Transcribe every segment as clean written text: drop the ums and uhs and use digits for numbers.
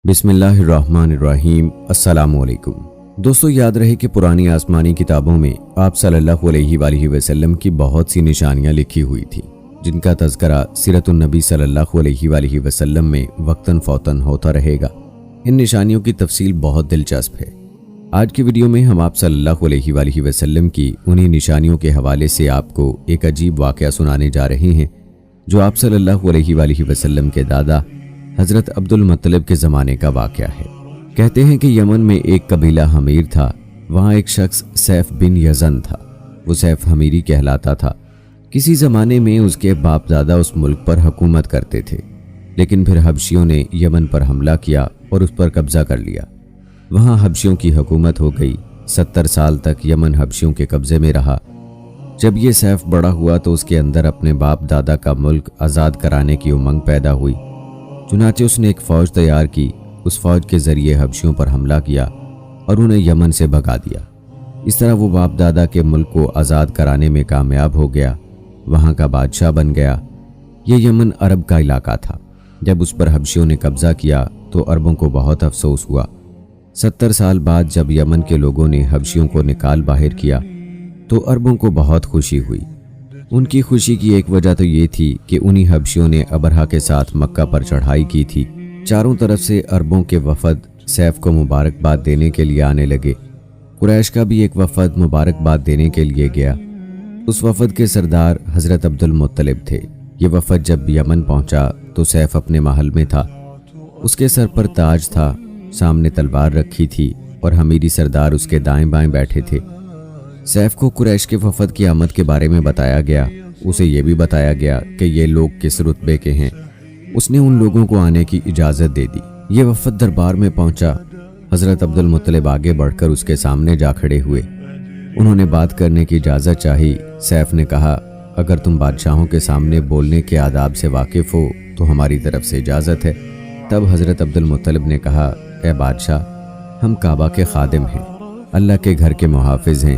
بسم اللہ الرحمن الرحیم۔ السلام علیکم دوستو، یاد رہے کہ پرانی آسمانی کتابوں میں آپ صلی اللہ علیہ وآلہ وسلم کی بہت سی نشانیاں لکھی ہوئی تھیں، جن کا تذکرہ سیرت النبی صلی اللہ علیہ وآلہ وسلم میں وقتاً فوقتاً ہوتا رہے گا۔ ان نشانیوں کی تفصیل بہت دلچسپ ہے۔ آج کی ویڈیو میں ہم آپ صلی اللہ علیہ وآلہ وسلم کی انہی نشانیوں کے حوالے سے آپ کو ایک عجیب واقعہ سنانے جا رہے ہیں، جو آپ صلی اللہ علیہ وآلہ وسلم کے دادا حضرت عبد المطلب کے زمانے کا واقعہ ہے۔ کہتے ہیں کہ یمن میں ایک قبیلہ حمیر تھا۔ وہاں ایک شخص سیف بن یزن تھا۔ وہ سیف حمیری کہلاتا تھا۔ کسی زمانے میں اس کے باپ دادا اس ملک پر حکومت کرتے تھے، لیکن پھر حبشیوں نے یمن پر حملہ کیا اور اس پر قبضہ کر لیا۔ وہاں حبشیوں کی حکومت ہو گئی۔ 70 سال تک یمن حبشیوں کے قبضے میں رہا۔ جب یہ سیف بڑا ہوا تو اس کے اندر اپنے باپ دادا کا ملک آزاد کرانے کی امنگ پیدا ہوئی۔ چنانچہ اس نے ایک فوج تیار کی۔ اس فوج کے ذریعے حبشیوں پر حملہ کیا اور انہیں یمن سے بھگا دیا۔ اس طرح وہ باپ دادا کے ملک کو آزاد کرانے میں کامیاب ہو گیا، وہاں کا بادشاہ بن گیا۔ یہ یمن عرب کا علاقہ تھا۔ جب اس پر حبشیوں نے قبضہ کیا تو عربوں کو بہت افسوس ہوا۔ 70 سال بعد جب یمن کے لوگوں نے حبشیوں کو نکال باہر کیا تو عربوں کو بہت خوشی ہوئی۔ ان کی خوشی کی ایک وجہ تو یہ تھی کہ انہی حبشیوں نے ابرہہ کے ساتھ مکہ پر چڑھائی کی تھی۔ چاروں طرف سے عربوں کے وفد سیف کو مبارکباد دینے کے لیے آنے لگے۔ قریش کا بھی ایک وفد مبارکباد دینے کے لیے گیا۔ اس وفد کے سردار حضرت عبد المطلب تھے۔ یہ وفد جب یمن پہنچا تو سیف اپنے محل میں تھا۔ اس کے سر پر تاج تھا، سامنے تلوار رکھی تھی اور حمیری سردار اس کے دائیں بائیں بیٹھے تھے۔ سیف کو قریش کے وفد کی آمد کے بارے میں بتایا گیا۔ اسے یہ بھی بتایا گیا کہ یہ لوگ کس رتبے کے ہیں۔ اس نے ان لوگوں کو آنے کی اجازت دے دی۔ یہ وفد دربار میں پہنچا۔ حضرت عبد المطلب آگے بڑھ کر اس کے سامنے جا کھڑے ہوئے۔ انہوں نے بات کرنے کی اجازت چاہی۔ سیف نے کہا، اگر تم بادشاہوں کے سامنے بولنے کے آداب سے واقف ہو تو ہماری طرف سے اجازت ہے۔ تب حضرت عبد المطلب نے کہا، اے بادشاہ، ہم کعبہ کے خادم ہیں، اللہ کے گھر کے محافظ ہیں،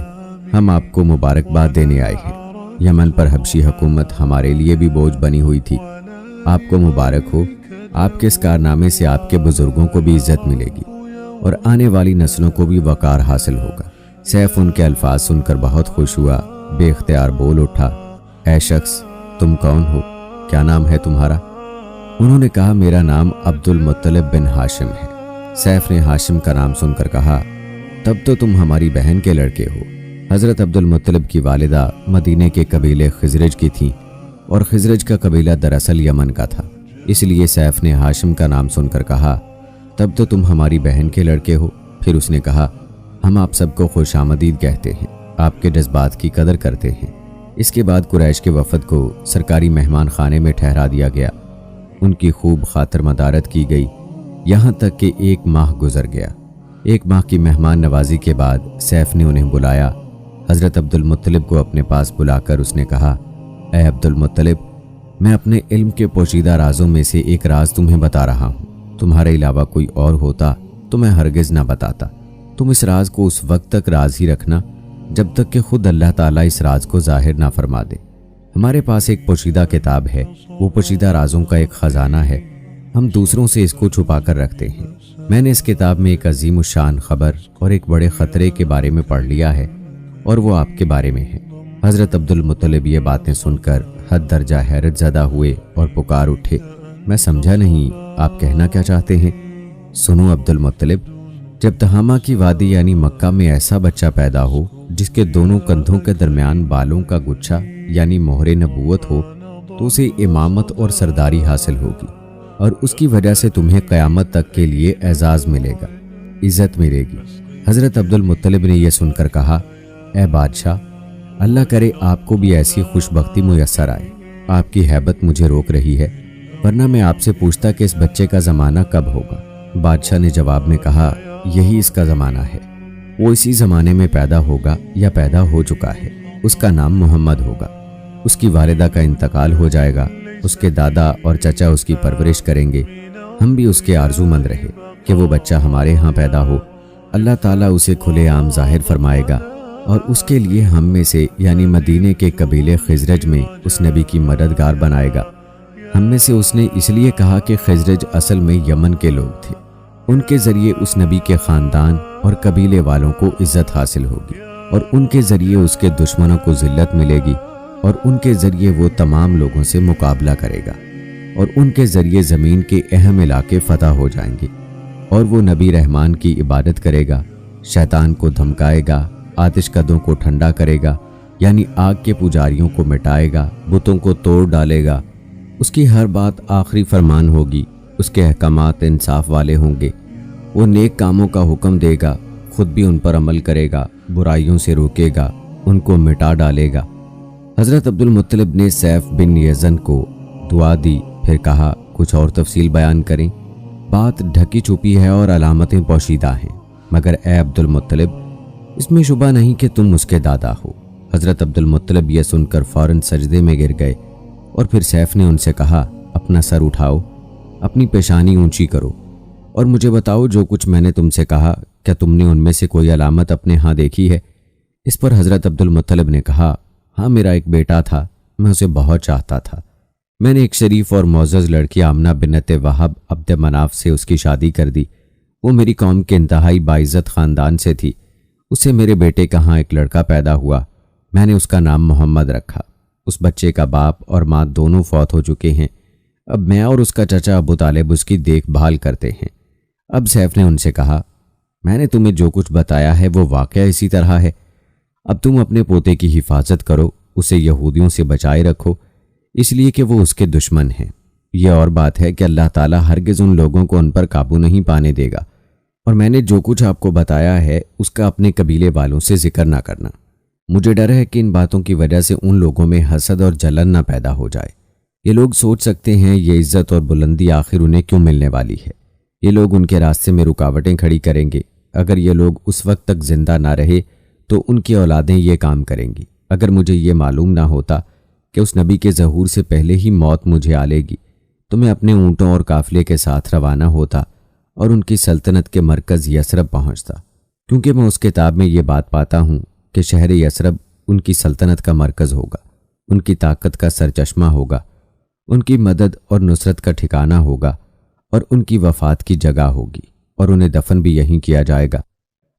ہم آپ کو مبارکباد دینے آئے ہیں۔ یمن پر حبشی حکومت ہمارے لیے بھی بوجھ بنی ہوئی تھی۔ آپ کو مبارک ہو، آپ کے اس کارنامے سے آپ کے بزرگوں کو بھی عزت ملے گی اور آنے والی نسلوں کو بھی وقار حاصل ہوگا۔ سیف ان کے الفاظ سن کر بہت خوش ہوا، بے اختیار بول اٹھا، اے شخص، تم کون ہو؟ کیا نام ہے تمہارا؟ انہوں نے کہا، میرا نام عبد المطلب بن ہاشم ہے۔ سیف نے ہاشم کا نام سن کر کہا، تب تو تم ہماری بہن کے لڑکے ہو۔ حضرت عبد المطلب کی والدہ مدینے کے قبیلے خزرج کی تھیں اور خزرج کا قبیلہ دراصل یمن کا تھا۔ اس لیے سیف نے ہاشم کا نام سن کر کہا، تب تو تم ہماری بہن کے لڑکے ہو۔ پھر اس نے کہا، ہم آپ سب کو خوش آمدید کہتے ہیں، آپ کے جذبات کی قدر کرتے ہیں۔ اس کے بعد قریش کے وفد کو سرکاری مہمان خانے میں ٹھہرا دیا گیا۔ ان کی خوب خاطر مدارت کی گئی، یہاں تک کہ 1 ماہ گزر گیا۔ 1 ماہ کی مہمان نوازی کے بعد سیف نے انہیں بلایا۔ حضرت عبد المطلب کو اپنے پاس بلا کر اس نے کہا، اے عبد المطلب، میں اپنے علم کے پوشیدہ رازوں میں سے ایک راز تمہیں بتا رہا ہوں۔ تمہارے علاوہ کوئی اور ہوتا تو میں ہرگز نہ بتاتا۔ تم اس راز کو اس وقت تک راز ہی رکھنا جب تک کہ خود اللہ تعالیٰ اس راز کو ظاہر نہ فرما دے۔ ہمارے پاس ایک پوشیدہ کتاب ہے، وہ پوشیدہ رازوں کا ایک خزانہ ہے، ہم دوسروں سے اس کو چھپا کر رکھتے ہیں۔ میں نے اس کتاب میں ایک عظیم الشان خبر اور ایک بڑے خطرے کے بارے میں پڑھ لیا ہے، اور وہ آپ کے بارے میں ہے۔ حضرت عبد المطلب یہ باتیں سن کر حد درجہ حیرت زدہ ہوئے اور پکار اٹھے، میں سمجھا نہیں، آپ کہنا کیا چاہتے ہیں؟ سنو عبد المطلب، جب تہامہ کی وادی یعنی مکہ میں ایسا بچہ پیدا ہو جس کے دونوں کندھوں کے درمیان بالوں کا گچھا یعنی مہر نبوت ہو تو اسے امامت اور سرداری حاصل ہوگی، اور اس کی وجہ سے تمہیں قیامت تک کے لیے اعزاز ملے گا، عزت ملے گی۔ حضرت عبد المطلب نے یہ سن کر کہا، اے بادشاہ، اللہ کرے آپ کو بھی ایسی خوش بختی میسر آئے۔ آپ کی ہیبت مجھے روک رہی ہے، ورنہ میں آپ سے پوچھتا کہ اس بچے کا زمانہ کب ہوگا۔ بادشاہ نے جواب میں کہا، یہی اس کا زمانہ ہے، وہ اسی زمانے میں پیدا ہوگا یا پیدا ہو چکا ہے۔ اس کا نام محمد ہوگا۔ اس کی والدہ کا انتقال ہو جائے گا، اس کے دادا اور چچا اس کی پرورش کریں گے۔ ہم بھی اس کے آرزو مند رہے کہ وہ بچہ ہمارے ہاں پیدا ہو۔ اللہ تعالیٰ اسے کھلے عام ظاہر فرمائے گا اور اس کے لیے ہم میں سے یعنی مدینے کے قبیلے خزرج میں اس نبی کی مددگار بنائے گا۔ ہم میں سے اس نے اس لیے کہا کہ خزرج اصل میں یمن کے لوگ تھے، ان کے ذریعے اس نبی کے خاندان اور قبیلے والوں کو عزت حاصل ہوگی، اور ان کے ذریعے اس کے دشمنوں کو ذلت ملے گی، اور ان کے ذریعے وہ تمام لوگوں سے مقابلہ کرے گا، اور ان کے ذریعے زمین کے اہم علاقے فتح ہو جائیں گے، اور وہ نبی رحمان کی عبادت کرے گا، شیطان کو دھمکائے گا، آتش کدوں کو ٹھنڈا کرے گا، یعنی آگ کے پجاریوں کو مٹائے گا، بتوں کو توڑ ڈالے گا، اس کی ہر بات آخری فرمان ہوگی، اس کے احکامات انصاف والے ہوں گے، وہ نیک کاموں کا حکم دے گا، خود بھی ان پر عمل کرے گا، برائیوں سے روکے گا، ان کو مٹا ڈالے گا۔ حضرت عبد المطلب نے سیف بن یزن کو دعا دی، پھر کہا کچھ اور تفصیل بیان کریں، بات ڈھکی چھپی ہے اور علامتیں پوشیدہ ہیں، مگر اے عبد المطلب اس میں شبہ نہیں کہ تم اس کے دادا ہو۔ حضرت عبد المطلب یہ سن کر فوراً سجدے میں گر گئے، اور پھر سیف نے ان سے کہا اپنا سر اٹھاؤ، اپنی پیشانی اونچی کرو، اور مجھے بتاؤ جو کچھ میں نے تم سے کہا، کیا تم نے ان میں سے کوئی علامت اپنے ہاں دیکھی ہے؟ اس پر حضرت عبد المطلب نے کہا ہاں، میرا ایک بیٹا تھا، میں اسے بہت چاہتا تھا، میں نے ایک شریف اور معزز لڑکی آمنہ بنت وہب عبد مناف سے اس کی شادی کر دی، وہ میری قوم کے انتہائی باعزت خاندان سے تھی، اس سے میرے بیٹے کا ہاں ایک لڑکا پیدا ہوا، میں نے اس کا نام محمد رکھا، اس بچے کا باپ اور ماں دونوں فوت ہو چکے ہیں، اب میں اور اس کا چچا ابو طالب اس کی دیکھ بھال کرتے ہیں۔ اب سیف نے ان سے کہا میں نے تمہیں جو کچھ بتایا ہے وہ واقعہ اسی طرح ہے، اب تم اپنے پوتے کی حفاظت کرو، اسے یہودیوں سے بچائے رکھو، اس لیے کہ وہ اس کے دشمن ہیں، یہ اور بات ہے کہ اللہ تعالیٰ ہرگز ان لوگوں کو ان پر قابو نہیں پانے دے گا، اور میں نے جو کچھ آپ کو بتایا ہے اس کا اپنے قبیلے والوں سے ذکر نہ کرنا، مجھے ڈر ہے کہ ان باتوں کی وجہ سے ان لوگوں میں حسد اور جلن نہ پیدا ہو جائے، یہ لوگ سوچ سکتے ہیں یہ عزت اور بلندی آخر انہیں کیوں ملنے والی ہے، یہ لوگ ان کے راستے میں رکاوٹیں کھڑی کریں گے، اگر یہ لوگ اس وقت تک زندہ نہ رہے تو ان کی اولادیں یہ کام کریں گی، اگر مجھے یہ معلوم نہ ہوتا کہ اس نبی کے ظہور سے پہلے ہی موت مجھے آ لے گی تو میں اپنے اونٹوں اور قافلے کے ساتھ روانہ ہوتا اور ان کی سلطنت کے مرکز یثرب پہنچتا، کیونکہ میں اس کتاب میں یہ بات پاتا ہوں کہ شہر یثرب ان کی سلطنت کا مرکز ہوگا، ان کی طاقت کا سرچشمہ ہوگا، ان کی مدد اور نصرت کا ٹھکانہ ہوگا، اور ان کی وفات کی جگہ ہوگی، اور انہیں دفن بھی یہیں کیا جائے گا،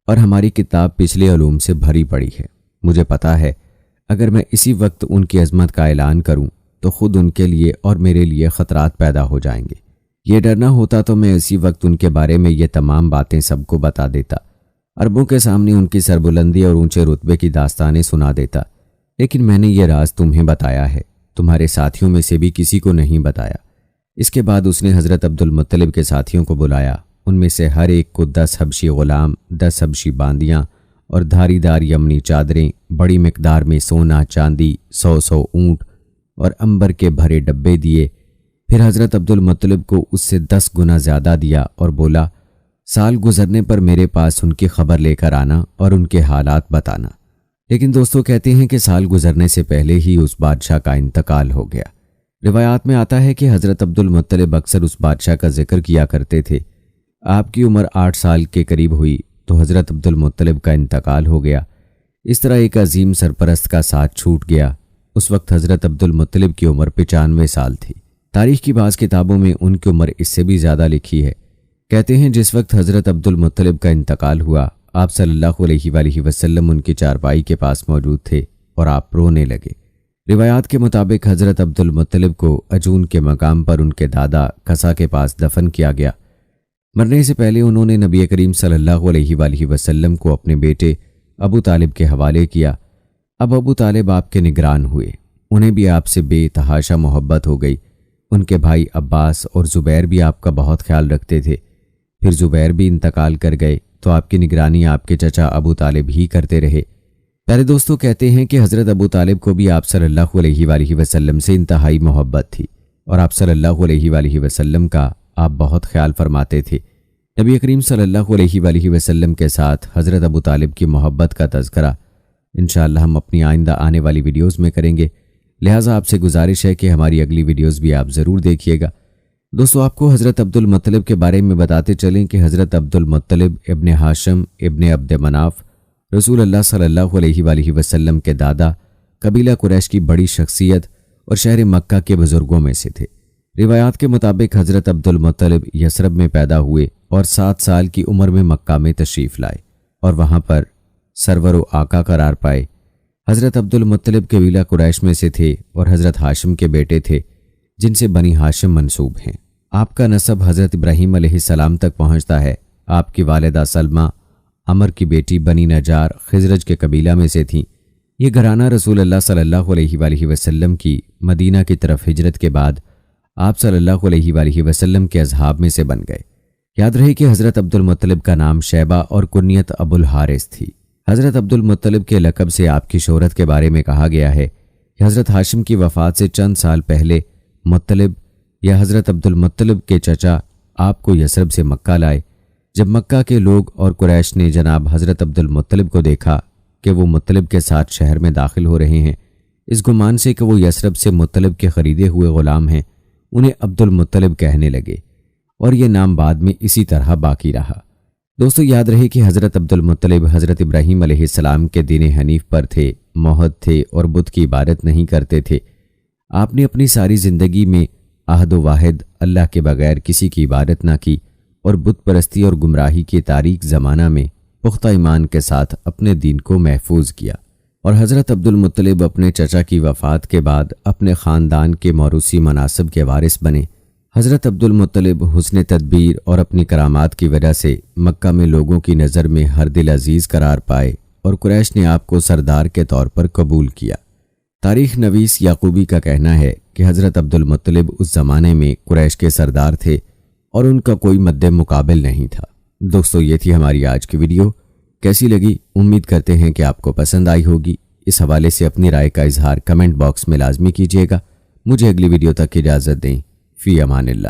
اور ہماری کتاب پچھلے علوم سے بھری پڑی ہے، مجھے پتا ہے اگر میں اسی وقت ان کی عظمت کا اعلان کروں تو خود ان کے لیے اور میرے لیے خطرات پیدا ہو جائیں گے، یہ ڈر نہ ہوتا تو میں اسی وقت ان کے بارے میں یہ تمام باتیں سب کو بتا دیتا، عربوں کے سامنے ان کی سربلندی اور اونچے رتبے کی داستانیں سنا دیتا، لیکن میں نے یہ راز تمہیں بتایا ہے، تمہارے ساتھیوں میں سے بھی کسی کو نہیں بتایا۔ اس کے بعد اس نے حضرت عبد المطلب کے ساتھیوں کو بلایا، ان میں سے ہر ایک کو 10 حبشی غلام، 10 حبشی باندیاں اور دھاری دار یمنی چادریں، بڑی مقدار میں سونا چاندی، 100 اونٹ اور عنبر کے بھرے ڈبے دیے، پھر حضرت عبد المطلب کو اس سے 10 گنا زیادہ دیا اور بولا سال گزرنے پر میرے پاس ان کی خبر لے کر آنا اور ان کے حالات بتانا۔ لیکن دوستو کہتے ہیں کہ سال گزرنے سے پہلے ہی اس بادشاہ کا انتقال ہو گیا۔ روایات میں آتا ہے کہ حضرت عبد المطلب اکثر اس بادشاہ کا ذکر کیا کرتے تھے۔ آپ کی عمر 8 سال کے قریب ہوئی تو حضرت عبد المطلب کا انتقال ہو گیا۔ اس طرح ایک عظیم سرپرست کا ساتھ چھوٹ گیا۔ اس وقت حضرت عبد المطلب کی عمر 95 سال تھی۔ تاریخ کی بعض کتابوں میں ان کی عمر اس سے بھی زیادہ لکھی ہے۔ کہتے ہیں جس وقت حضرت عبد المطلب کا انتقال ہوا، آپ صلی اللہ علیہ وآلہ وسلم ان کی چارپائی کے پاس موجود تھے اور آپ رونے لگے۔ روایات کے مطابق حضرت عبد المطلب کو عجون کے مقام پر ان کے دادا قصا کے پاس دفن کیا گیا۔ مرنے سے پہلے انہوں نے نبی کریم صلی اللہ علیہ وآلہ وسلم کو اپنے بیٹے ابو طالب کے حوالے کیا۔ اب ابو طالب آپ کے نگران ہوئے، انہیں بھی آپ سے بے تحاشا محبت ہو گئی۔ ان کے بھائی عباس اور زبیر بھی آپ کا بہت خیال رکھتے تھے۔ پھر زبیر بھی انتقال کر گئے تو آپ کی نگرانی آپ کے چچا ابو طالب ہی کرتے رہے۔ پہلے دوستوں کہتے ہیں کہ حضرت ابو طالب کو بھی آپ صلی اللہ علیہ وآلہ وسلم سے انتہائی محبت تھی اور آپ صلی اللہ علیہ وآلہ وسلم کا آپ بہت خیال فرماتے تھے۔ نبی کریم صلی اللہ علیہ وآلہ وسلم کے ساتھ حضرت ابو طالب کی محبت کا تذکرہ انشاءاللہ ہم اپنی آئندہ آنے والی ویڈیوز میں کریں گے، لہٰذا آپ سے گزارش ہے کہ ہماری اگلی ویڈیوز بھی آپ ضرور دیکھیے گا۔ دوستو آپ کو حضرت عبد المطلب کے بارے میں بتاتے چلیں کہ حضرت عبد المطلب ابن ہاشم ابن عبد مناف رسول اللہ صلی اللہ علیہ وآلہ وسلم کے دادا، قبیلہ قریش کی بڑی شخصیت اور شہر مکہ کے بزرگوں میں سے تھے۔ روایات کے مطابق حضرت عبد المطلب یثرب میں پیدا ہوئے اور 7 سال کی عمر میں مکہ میں تشریف لائے اور وہاں پر سرور و آقا قرار پائے۔ حضرت عبد المطلب قبیلہ قریش میں سے تھے اور حضرت ہاشم کے بیٹے تھے جن سے بنی ہاشم منسوب ہیں۔ آپ کا نسب حضرت ابراہیم علیہ السلام تک پہنچتا ہے۔ آپ کی والدہ سلمہ عمر کی بیٹی بنی نجار خزرج کے قبیلہ میں سے تھیں۔ یہ گھرانہ رسول اللہ صلی اللہ علیہ وآلہ وسلم کی مدینہ کی طرف ہجرت کے بعد آپ صلی اللہ علیہ وآلہ وسلم کے اصحاب میں سے بن گئے۔ یاد رہے کہ حضرت عبد المطلب کا نام شیبہ اور کنیت ابو الحارث تھی۔ حضرت عبد المطلب کے لقب سے آپ کی شہرت کے بارے میں کہا گیا ہے کہ حضرت ہاشم کی وفات سے چند سال پہلے مطلب یا حضرت عبد المطلب کے چچا آپ کو یثرب سے مکہ لائے۔ جب مکہ کے لوگ اور قریش نے جناب حضرت عبد المطلب کو دیکھا کہ وہ مطلب کے ساتھ شہر میں داخل ہو رہے ہیں، اس گمان سے کہ وہ یثرب سے مطلب کے خریدے ہوئے غلام ہیں، انہیں عبد المطلب کہنے لگے اور یہ نام بعد میں اسی طرح باقی رہا۔ دوستو یاد رہے کہ حضرت عبد المطلب حضرت ابراہیم علیہ السلام کے دین حنیف پر تھے، موحد تھے اور بت کی عبادت نہیں کرتے تھے۔ آپ نے اپنی ساری زندگی میں احد و واحد اللہ کے بغیر کسی کی عبادت نہ کی اور بت پرستی اور گمراہی کے تاریک زمانہ میں پختہ ایمان کے ساتھ اپنے دین کو محفوظ کیا، اور حضرت عبد المطلب اپنے چچا کی وفات کے بعد اپنے خاندان کے موروثی مناصب کے وارث بنے۔ حضرت عبد المطلب حسن تدبیر اور اپنی کرامات کی وجہ سے مکہ میں لوگوں کی نظر میں ہر دل عزیز قرار پائے اور قریش نے آپ کو سردار کے طور پر قبول کیا۔ تاریخ نویس یعقوبی کا کہنا ہے کہ حضرت عبد المطلب اس زمانے میں قریش کے سردار تھے اور ان کا کوئی مد مقابل نہیں تھا۔ دوستو یہ تھی ہماری آج کی ویڈیو، کیسی لگی؟ امید کرتے ہیں کہ آپ کو پسند آئی ہوگی۔ اس حوالے سے اپنی رائے کا اظہار کمنٹ باکس میں لازمی کیجیے گا۔ مجھے اگلی ویڈیو تک اجازت دیں۔ فی امان اللہ۔